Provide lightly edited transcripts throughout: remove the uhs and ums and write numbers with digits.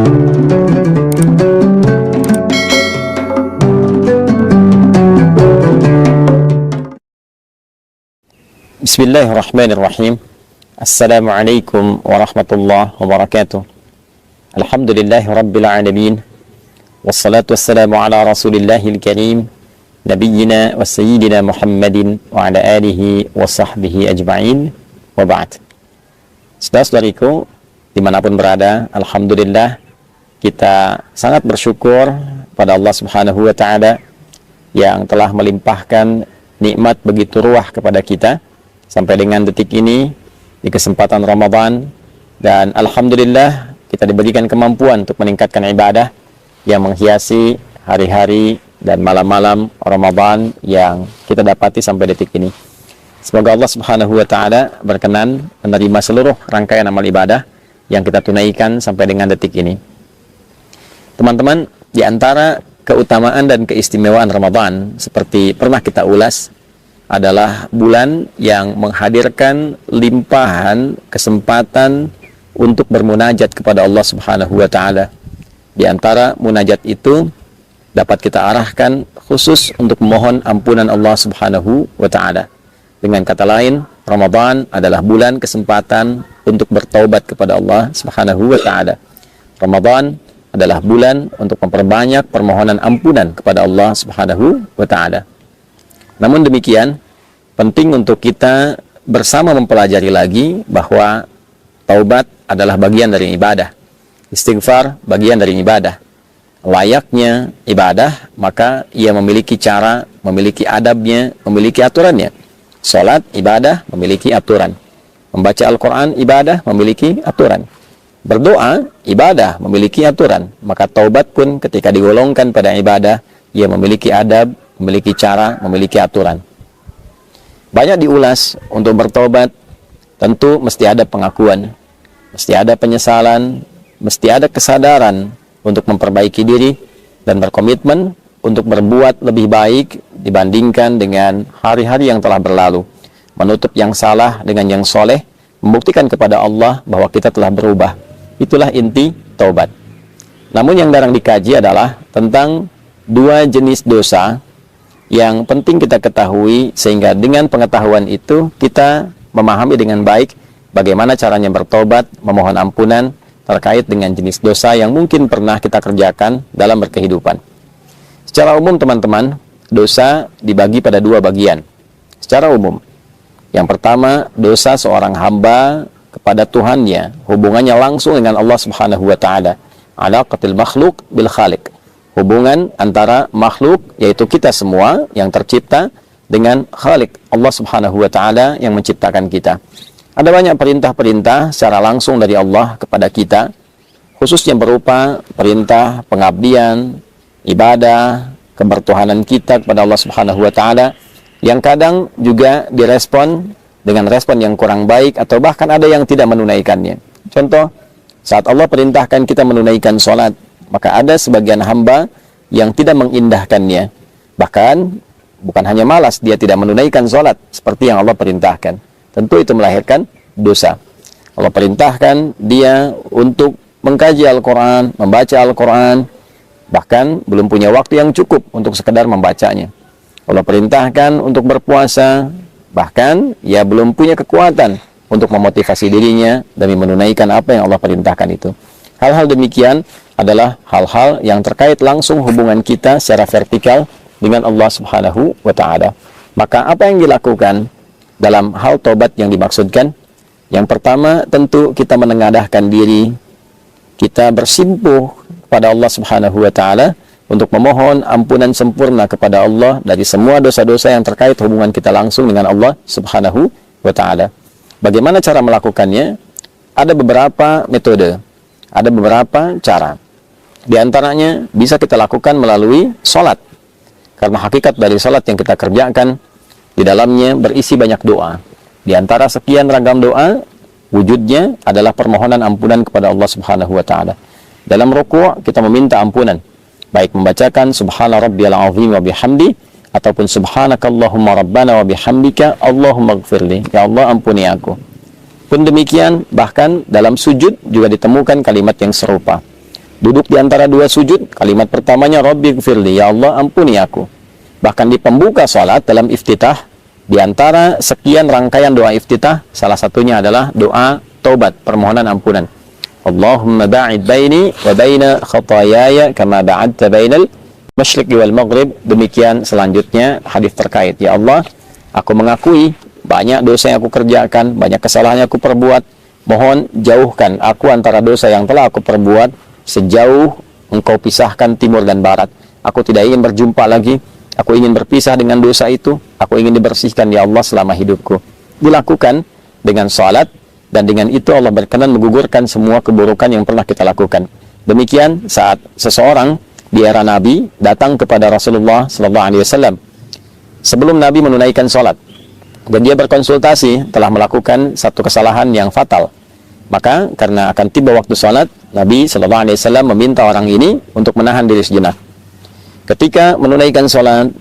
Bismillahirrahmanirrahim. Assalamualaikum warahmatullahi wabarakatuh. Alhamdulillahi rabbil alamin. Wassalatu wassalamu ala rasulillahil karim, nabiyyina wa sayyidina Muhammadin wa ala alihi wa sahbihi ajma'in, wa ba'd. Saudara-saudariku dimanapun berada, alhamdulillah kita sangat bersyukur pada Allah subhanahu wa ta'ala yang telah melimpahkan nikmat begitu ruah kepada kita sampai dengan detik ini di kesempatan Ramadan, dan alhamdulillah kita diberikan kemampuan untuk meningkatkan ibadah yang menghiasi hari-hari dan malam-malam Ramadan yang kita dapati sampai detik ini. Semoga Allah subhanahu wa ta'ala berkenan menerima seluruh rangkaian amal ibadah yang kita tunaikan sampai dengan detik ini. Teman-teman, di antara keutamaan dan keistimewaan Ramadan seperti pernah kita ulas adalah bulan yang menghadirkan limpahan kesempatan untuk bermunajat kepada Allah subhanahu wa ta'ala. Di antara munajat itu dapat kita arahkan khusus untuk memohon ampunan Allah subhanahu wa ta'ala. Dengan kata lain, Ramadan adalah bulan kesempatan untuk bertaubat kepada Allah subhanahu wa ta'ala. Ramadan adalah bulan untuk memperbanyak permohonan ampunan kepada Allah subhanahu wa ta'ala. Namun demikian, penting untuk kita bersama mempelajari lagi bahwa taubat adalah bagian dari ibadah. Istighfar bagian dari ibadah. Layaknya ibadah, maka ia memiliki cara, memiliki adabnya, memiliki aturannya. Salat, ibadah, memiliki aturan. Membaca Al-Quran, ibadah, memiliki aturan. Berdoa, ibadah, memiliki aturan. Maka taubat pun ketika digolongkan pada ibadah, ia memiliki adab, memiliki cara, memiliki aturan. Banyak diulas untuk bertobat, tentu mesti ada pengakuan, mesti ada penyesalan, mesti ada kesadaran untuk memperbaiki diri dan berkomitmen untuk berbuat lebih baik dibandingkan dengan hari-hari yang telah berlalu, menutup yang salah dengan yang soleh, membuktikan kepada Allah bahwa kita telah berubah. Itulah inti taubat. Namun yang jarang dikaji adalah tentang dua jenis dosa yang penting kita ketahui, sehingga dengan pengetahuan itu kita memahami dengan baik bagaimana caranya bertobat, memohon ampunan terkait dengan jenis dosa yang mungkin pernah kita kerjakan dalam berkehidupan. Secara umum teman-teman, dosa dibagi pada dua bagian. Secara umum, yang pertama, dosa seorang hamba kepada Tuhannya, hubungannya langsung dengan Allah subhanahu wa ta'ala. Alaqatil makhluk bil khaliq. Hubungan antara makhluk, yaitu kita semua yang tercipta, dengan Khalik, Allah subhanahu wa ta'ala yang menciptakan kita. Ada banyak perintah-perintah secara langsung dari Allah kepada kita, khususnya berupa perintah pengabdian, ibadah, kebertuhanan kita kepada Allah subhanahu wa ta'ala, yang kadang juga direspon dengan respon yang kurang baik, atau bahkan ada yang tidak menunaikannya. Contoh, saat Allah perintahkan kita menunaikan sholat, maka ada sebagian hamba yang tidak mengindahkannya. Bahkan bukan hanya malas, dia tidak menunaikan sholat seperti yang Allah perintahkan. Tentu itu melahirkan dosa. Allah perintahkan dia untuk mengkaji Al-Quran, membaca Al-Quran, bahkan belum punya waktu yang cukup untuk sekedar membacanya. Allah perintahkan untuk berpuasa, bahkan ia belum punya kekuatan untuk memotivasi dirinya demi menunaikan apa yang Allah perintahkan itu. Hal-hal demikian adalah hal-hal yang terkait langsung hubungan kita secara vertikal dengan Allah subhanahu wa ta'ala. Maka apa yang dilakukan dalam hal tobat yang dimaksudkan? Yang pertama, tentu kita menengadahkan diri, kita bersimpuh kepada Allah subhanahu wa ta'ala untuk memohon ampunan sempurna kepada Allah dari semua dosa-dosa yang terkait hubungan kita langsung dengan Allah subhanahu wa ta'ala. Bagaimana cara melakukannya? Ada beberapa metode, ada beberapa cara. Di antaranya bisa kita lakukan melalui sholat. Karena hakikat dari sholat yang kita kerjakan, di dalamnya berisi banyak doa. Di antara sekian ragam doa, wujudnya adalah permohonan ampunan kepada Allah subhanahu wa ta'ala. Dalam ruku' kita meminta ampunan, baik membacakan subhana rabbiyal azim wa bihamdi, ataupun subhanakallahumma rabbana wa bihamdika Allahumma gfirli, ya Allah ampuni aku. Pun demikian, bahkan dalam sujud juga ditemukan kalimat yang serupa. Duduk di antara dua sujud, kalimat pertamanya Rabbighfirli, ya Allah ampuni aku. Bahkan di pembuka salat dalam iftitah, di antara sekian rangkaian doa iftitah, salah satunya adalah doa taubat, permohonan ampunan. Allahumma ba'id baini wa baina khataayaya kama ba'adta bainal masyriqi wal maghrib. Demikian selanjutnya hadis terkait. Ya Allah, aku mengakui banyak dosa yang aku kerjakan, banyak kesalahan yang aku perbuat. Mohon jauhkan aku antara dosa yang telah aku perbuat sejauh engkau pisahkan timur dan barat. Aku tidak ingin berjumpa lagi. Aku ingin berpisah dengan dosa itu. Aku ingin dibersihkan ya Allah selama hidupku. Dilakukan dengan salat, dan dengan itu Allah berkenan menggugurkan semua keburukan yang pernah kita lakukan. Demikian saat seseorang di era Nabi datang kepada Rasulullah SAW sebelum Nabi menunaikan salat, dan dia berkonsultasi telah melakukan satu kesalahan yang fatal. Maka karena akan tiba waktu salat, Nabi SAW meminta orang ini untuk menahan diri sejenak. Ketika menunaikan salat,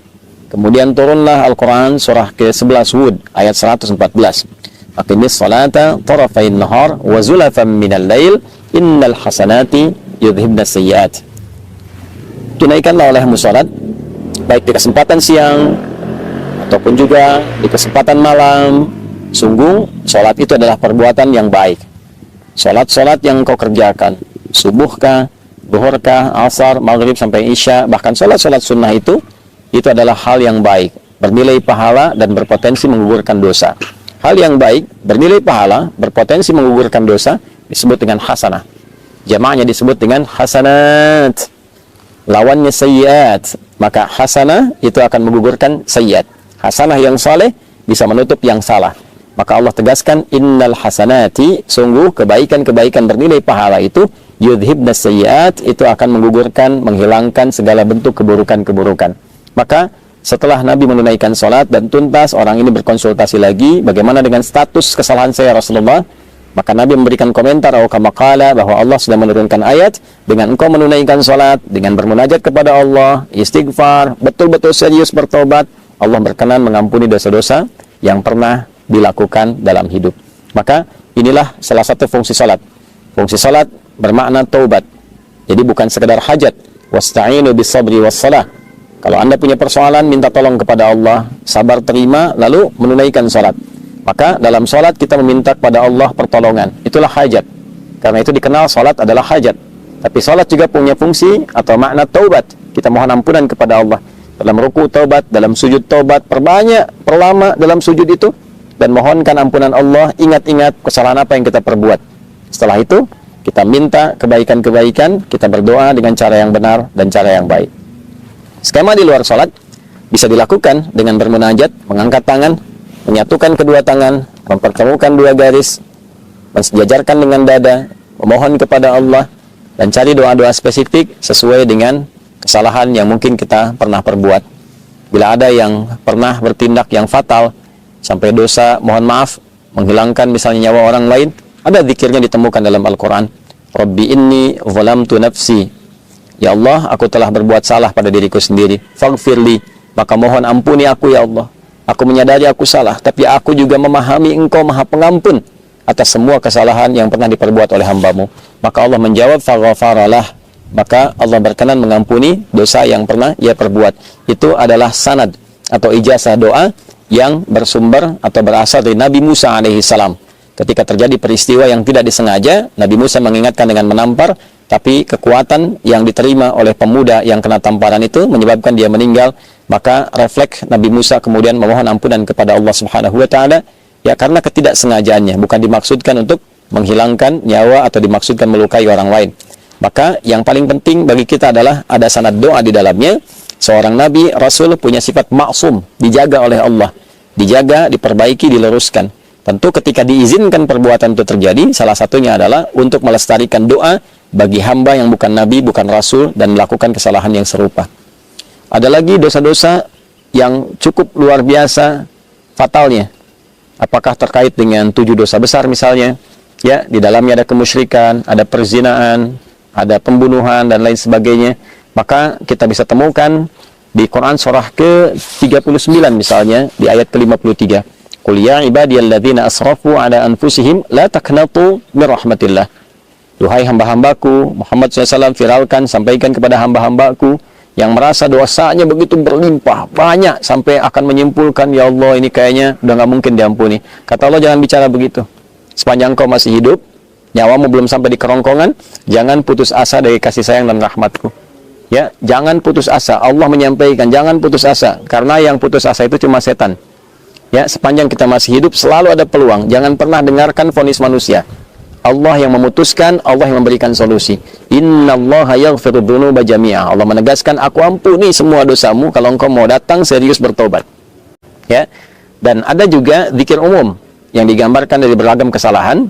kemudian turunlah Al-Quran surah ke-11 Hud ayat 114. Aqimis salata tarafain nahar wa zulafan minal lail innal hasanati yudhibna sayyiat. Tunaikanlah olehmu salat baik di kesempatan siang ataupun juga di kesempatan malam. Sungguh salat itu adalah perbuatan yang baik. Salat-salat yang kau kerjakan, subuhkah, duhurkah, asar, maghrib sampai isya, bahkan salat-salat sunnah itu adalah hal yang baik, bernilai pahala dan berpotensi menggugurkan dosa. Hal yang baik, bernilai pahala, berpotensi menggugurkan dosa, disebut dengan hasanah. Jamaahnya disebut dengan hasanat. Lawannya sayyiat. Maka hasanah itu akan menggugurkan sayyiat. Hasanah yang saleh bisa menutup yang salah. Maka Allah tegaskan, innal hasanati, sungguh kebaikan-kebaikan bernilai pahala itu yudhibna sayyiat, itu akan menggugurkan, menghilangkan segala bentuk keburukan-keburukan. Maka setelah Nabi menunaikan salat dan tuntas, orang ini berkonsultasi lagi, bagaimana dengan status kesalahan saya Rasulullah? Maka Nabi memberikan komentar kama qala, bahwa Allah sudah menurunkan ayat, dengan engkau menunaikan salat, dengan bermunajat kepada Allah, istighfar, betul-betul serius bertobat, Allah berkenan mengampuni dosa-dosa yang pernah dilakukan dalam hidup. Maka inilah salah satu fungsi salat. Fungsi salat bermakna taubat. Jadi bukan sekedar hajat. Wasta'inu bis-sabri was-salah. Kalau Anda punya persoalan, minta tolong kepada Allah, sabar terima, lalu menunaikan salat. Maka dalam salat kita meminta kepada Allah pertolongan. Itulah hajat. Karena itu dikenal salat adalah hajat. Tapi salat juga punya fungsi atau makna taubat. Kita mohon ampunan kepada Allah. Dalam ruku taubat, dalam sujud taubat, perlama dalam sujud itu, dan mohonkan ampunan Allah, ingat-ingat kesalahan apa yang kita perbuat. Setelah itu, kita minta kebaikan-kebaikan, kita berdoa dengan cara yang benar dan cara yang baik. Skema di luar sholat bisa dilakukan dengan bermunajat, mengangkat tangan, menyatukan kedua tangan, mempertemukan dua garis, mensejajarkan dengan dada, memohon kepada Allah, dan cari doa-doa spesifik sesuai dengan kesalahan yang mungkin kita pernah perbuat. Bila ada yang pernah bertindak yang fatal, sampai dosa, mohon maaf, menghilangkan misalnya nyawa orang lain, ada zikirnya ditemukan dalam Al-Quran. Rabbi inni zalamtu nafsi. Ya Allah, aku telah berbuat salah pada diriku sendiri. Faghfirli, maka mohon ampuni aku ya Allah. Aku menyadari aku salah, tapi aku juga memahami Engkau Maha Pengampun atas semua kesalahan yang pernah diperbuat oleh hambamu. Maka Allah menjawab, faghfaralah. Maka Allah berkenan mengampuni dosa yang pernah ia perbuat. Itu adalah sanad atau ijazah doa yang bersumber atau berasal dari Nabi Musa alaihissalam. Ketika terjadi peristiwa yang tidak disengaja, Nabi Musa mengingatkan dengan menampar, tapi kekuatan yang diterima oleh pemuda yang kena tamparan itu menyebabkan dia meninggal. Maka refleks Nabi Musa kemudian memohon ampunan kepada Allah Subhanahu wa taala, ya karena ketidaksengajaannya, bukan dimaksudkan untuk menghilangkan nyawa atau dimaksudkan melukai orang lain. Maka yang paling penting bagi kita adalah ada sanad doa di dalamnya. Seorang Nabi, Rasul punya sifat maksum, dijaga oleh Allah, dijaga, diperbaiki, diluruskan. Tentu ketika diizinkan perbuatan itu terjadi, salah satunya adalah untuk melestarikan doa bagi hamba yang bukan Nabi, bukan Rasul, dan melakukan kesalahan yang serupa. Ada lagi dosa-dosa yang cukup luar biasa fatalnya. Apakah terkait dengan 7 dosa besar misalnya? Ya, di dalamnya ada kemusyrikan, ada perzinaan, ada pembunuhan, dan lain sebagainya. Maka kita bisa temukan di Quran surah ke-39 misalnya, di ayat ke-53. Qul ya ibadiyalladzina asrafu ala anfusihim la taqnatu min rahmatillah. Duhai hamba-hambaku, Muhammad SAW viralkan, sampaikan kepada hamba-hambaku yang merasa dosanya begitu berlimpah, banyak, sampai akan menyimpulkan, ya Allah ini kayaknya udah nggak mungkin diampuni. Kata Allah, jangan bicara begitu. Sepanjang kau masih hidup, nyawamu belum sampai di kerongkongan, jangan putus asa dari kasih sayang dan rahmatku. Ya, jangan putus asa. Allah menyampaikan, jangan putus asa, karena yang putus asa itu cuma setan. Ya, sepanjang kita masih hidup selalu ada peluang. Jangan pernah dengarkan vonis manusia. Allah yang memutuskan, Allah yang memberikan solusi. Innallaha yaghfiru dzunuba jami'a. Allah menegaskan, aku ampuni semua dosamu kalau engkau mau datang serius bertobat. Ya. Dan ada juga zikir umum yang digambarkan dari beragam kesalahan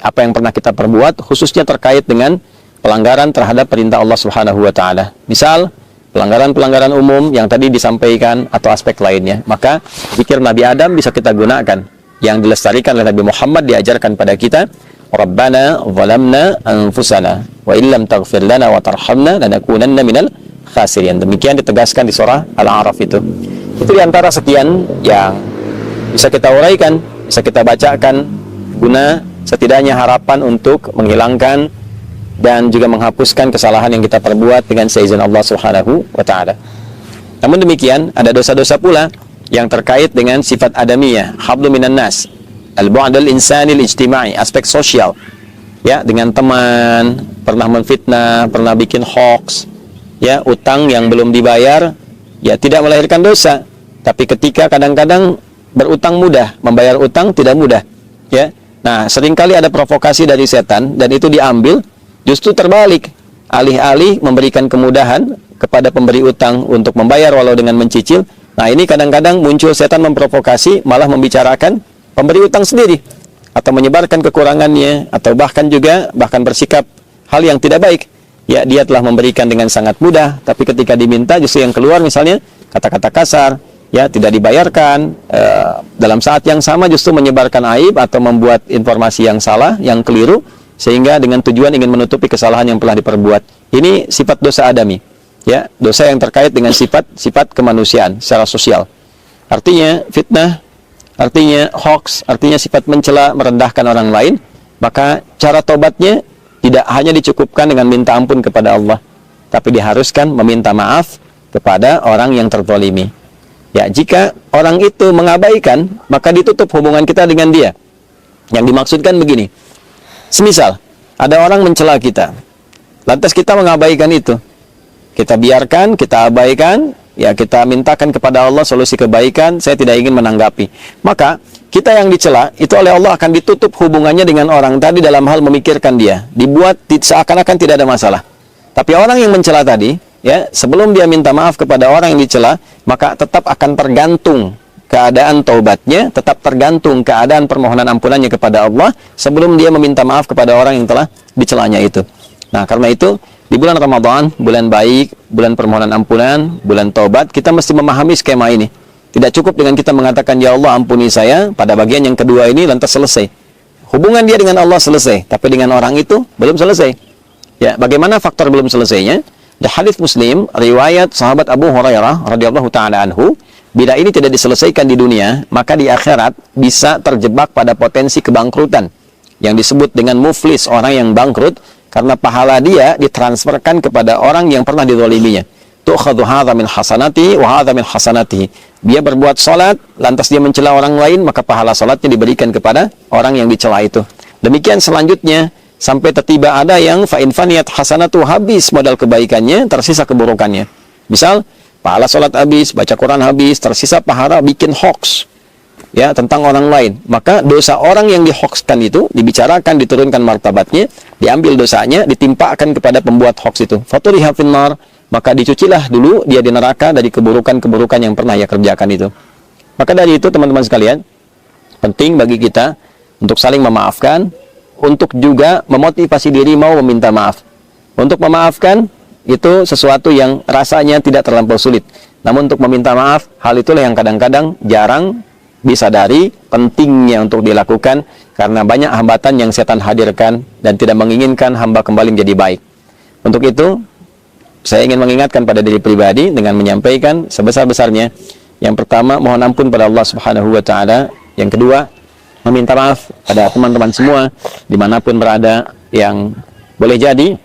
apa yang pernah kita perbuat, khususnya terkait dengan pelanggaran terhadap perintah Allah Subhanahu wa taala. Misal pelanggaran-pelanggaran umum yang tadi disampaikan atau aspek lainnya, maka zikir Nabi Adam bisa kita gunakan, yang dilestarikan oleh Nabi Muhammad, diajarkan pada kita. Rabbana zalamna anfusana wa illam taghfir lana wa tarhamna lanakunanna minal khasirin. Demikian ditegaskan di surah Al-A'raf itu. Itu diantara sekian yang bisa kita uraikan, bisa kita bacakan, guna setidaknya harapan untuk menghilangkan dan juga menghapuskan kesalahan yang kita perbuat dengan seizin Allah Subhanahu wa taala. Namun demikian, ada dosa-dosa pula yang terkait dengan sifat adamiyah, hablu minan nas, al-bu'dal insani al-ijtimai, aspek sosial. Ya, dengan teman, pernah menfitnah, pernah bikin hoax, ya, utang yang belum dibayar, ya tidak melahirkan dosa. Tapi ketika kadang-kadang berutang mudah, membayar utang tidak mudah, ya. Nah, seringkali ada provokasi dari setan dan itu diambil, justru terbalik. Alih-alih memberikan kemudahan kepada pemberi utang untuk membayar walau dengan mencicil. Nah, ini kadang-kadang muncul setan memprovokasi, malah membicarakan pemberi utang sendiri, atau menyebarkan kekurangannya, atau bahkan bersikap hal yang tidak baik. Ya, dia telah memberikan dengan sangat mudah, tapi ketika diminta justru yang keluar misalnya kata-kata kasar, ya, tidak dibayarkan. Dalam saat yang sama justru menyebarkan aib atau membuat informasi yang salah, yang keliru, sehingga dengan tujuan ingin menutupi kesalahan yang telah diperbuat. Ini sifat dosa adami, ya, dosa yang terkait dengan sifat kemanusiaan secara sosial. Artinya fitnah, artinya hoax, artinya sifat mencela, merendahkan orang lain. Maka cara tobatnya tidak hanya dicukupkan dengan minta ampun kepada Allah, tapi diharuskan meminta maaf kepada orang yang terzalimi. Ya, jika orang itu mengabaikan, maka ditutup hubungan kita dengan dia. Yang dimaksudkan begini, semisal ada orang mencela kita, lantas kita mengabaikan itu, kita biarkan, kita abaikan, ya, kita mintakan kepada Allah solusi kebaikan, saya tidak ingin menanggapi. Maka kita yang dicela itu oleh Allah akan ditutup hubungannya dengan orang tadi dalam hal memikirkan dia, dibuat seakan-akan tidak ada masalah. Tapi orang yang mencela tadi, ya, sebelum dia minta maaf kepada orang yang dicela, maka tetap akan tergantung keadaan taubatnya, tetap tergantung keadaan permohonan ampunannya kepada Allah sebelum dia meminta maaf kepada orang yang telah dicelanya itu. Nah, karena itu di bulan Ramadan, bulan baik, bulan permohonan ampunan, bulan taubat, kita mesti memahami skema ini. Tidak cukup dengan kita mengatakan, ya Allah ampuni saya, pada bagian yang kedua ini lantas selesai. Hubungan dia dengan Allah selesai, tapi dengan orang itu belum selesai. Ya, bagaimana faktor belum selesainya? Di hadis Muslim, riwayat sahabat Abu Hurairah radhiyallahu taala anhu, bila ini tidak diselesaikan di dunia, maka di akhirat bisa terjebak pada potensi kebangkrutan yang disebut dengan muflis, orang yang bangkrut, karena pahala dia ditransferkan kepada orang yang pernah dizaliminya. Tu'khadhu hadza min hasanati wa hadza min hasanatihi. Dia berbuat salat, lantas dia mencela orang lain, maka pahala salatnya diberikan kepada orang yang dicela itu. Demikian selanjutnya, sampai tiba ada yang fa in faniyat hasanatu, habis modal kebaikannya, tersisa keburukannya. Misal, pahala salat habis, baca Quran habis, tersisa pahala bikin hoax, ya, tentang orang lain. Maka dosa orang yang dihoaxkan itu dibicarakan, diturunkan martabatnya, diambil dosanya, ditimpakan kepada pembuat hoax itu. Faturiha finnar, maka dicucilah dulu dia di neraka dari keburukan-keburukan yang pernah ia kerjakan itu. Maka dari itu teman-teman sekalian, penting bagi kita untuk saling memaafkan, untuk juga memotivasi diri mau meminta maaf. Untuk memaafkan itu sesuatu yang rasanya tidak terlampau sulit. Namun untuk meminta maaf, hal itulah yang kadang-kadang jarang disadari pentingnya untuk dilakukan, karena banyak hambatan yang setan hadirkan dan tidak menginginkan hamba kembali menjadi baik. Untuk itu, saya ingin mengingatkan pada diri pribadi dengan menyampaikan sebesar-besarnya. Yang pertama, mohon ampun pada Allah Subhanahu wa taala. Yang kedua, meminta maaf pada teman-teman semua dimanapun berada yang Boleh jadi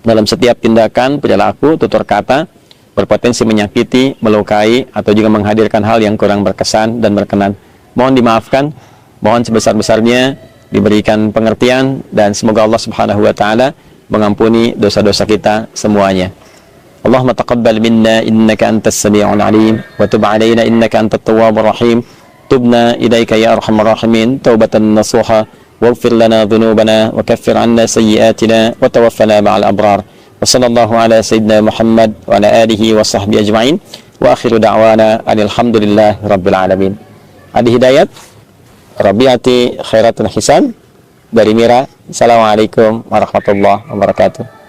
dalam setiap tindakan, perilaku, tutur kata berpotensi menyakiti, melukai, atau juga menghadirkan hal yang kurang berkesan dan berkenan. Mohon dimaafkan, mohon sebesar-besarnya diberikan pengertian, dan semoga Allah Subhanahu wa taala mengampuni dosa-dosa kita semuanya. Allahumma taqabbal minna innaka antas sami'ul alim wa tub 'alaina innaka antat tawwabur rahim. Tubna ilaika ya arhamar rahimin taubatan nasuha waghfir lana dhunubana wa kaffir 'anna sayyi'atina wa tawaffana ma'al abrar. Wa sallallahu ala sayyidina Muhammad wa ala alihi wa sahbihi ajma'in. Wa akhiru da'wana alhamdulillahi rabbil alamin. Adi Hidayat, Rabiati Khairatul Hisan dari Mira. Assalamualaikum warahmatullahi wabarakatuh.